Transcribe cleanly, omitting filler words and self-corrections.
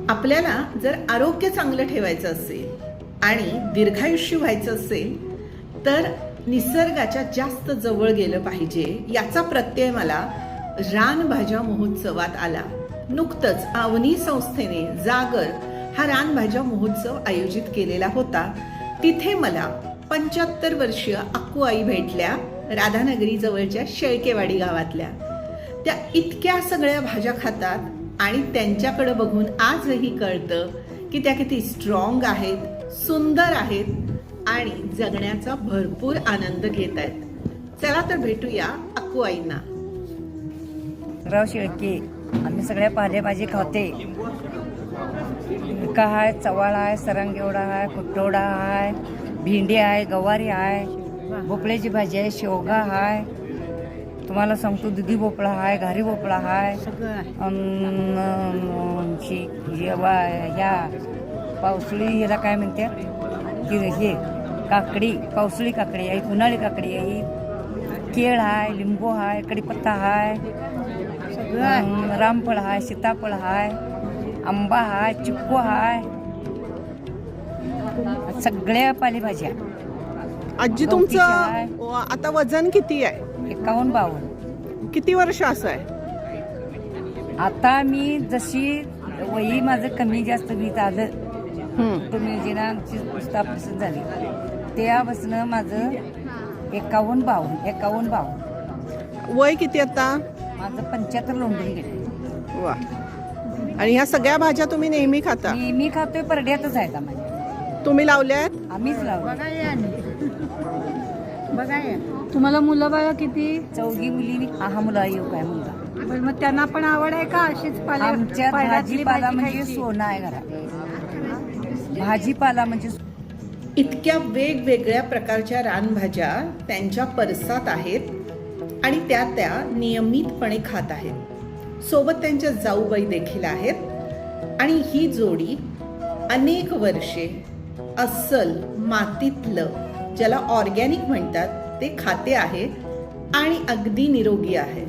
आपल्याला जर आरोग्य चांगलं ठेवायचं असेल आणि दीर्घायुष्य व्हायचं असेल तर निसर्गाच्या जास्त जवळ गेलं पाहिजे, याचा प्रत्यय मला रानभाज्या महोत्सवात आला. नुकतंच अवनी संस्थेने जागर हा रानभाज्या महोत्सव आयोजित केलेला होता. तिथे मला 75 वर्षीय अक्कूआई भेटल्या, राधानगरी जवळच्या शेळकेवाडी गावातल्या. त्या इतक्या सगळ्या भाज्या खातात आणि त्यांच्याकडे बघून आजही कळतं की त्या किती स्ट्रॉंग आहेत, सुंदर आहेत आणि जगण्याचा भरपूर आनंद घेत आहेत. चला तर भेटूया अक्कूआईंना. राव शेळके, आम्ही सगळ्या पालेभाजी खाते. का आहे, चवाळा आहे, सरंगेवडा आहे, कुट्टोडा आहे, भेंडी आहे, गवारी आहे, भोपळ्याची भाजी आहे, शेवगा आहे, तुम्हाला सांगतो दुधी भोपळा आहे, घारी भोपळा आहे, ह्या पावसाळी ह्याला काय म्हणतात हे काकडी, पावसाळी काकडी आहे, उन्हाळी काकडी आहे, केळ आहे, लिंबू आहे, कढीपत्ता आहे, रामफळ आहे, सीताफळ आहे, आंबा आहे, चिक्कू आहे, सगळ्या पालेभाज्या. आजी तुमचं आता वजन किती आहे? 51-52. किती वर्ष असं आहे? आता मी जशी वही माझं कमी जास्त वीत आलं, तुम्ही जिनाची स्थापना झाली तेव्हापासून माझं 51-52. वय किती आता? माझं 75 लोंढून गेले. वा. आणि ह्या सगळ्या भाज्या तुम्ही नेहमी खाता? मी खातोय, परड्यातच आहेत माझ्या. तुम्ही लावल्यात? आम्हीच लावलो. बघा तुम्हाला मुलं बाळा किती? 4 मुली. हा मुला येऊ काय मुलगा. मग त्यांना पण आवड आहे का अशीच आमच्या भाजीपाला म्हणजे सोनं आहे घरात. भाजीपाला म्हणजे इतक्या वेगवेगळ्या प्रकारच्या रानभाज्या त्यांच्या परसात आहेत आणि त्या नियमितपणे खात आहेत. सोबत त्यांच्या जाऊबाई देखील आहेत आणि ही जोडी अनेक वर्षे अस्सल मातीतलं, ज्याला ऑर्गॅनिक म्हणतात, ते खाते आहे आणि अगदी निरोगी आहे.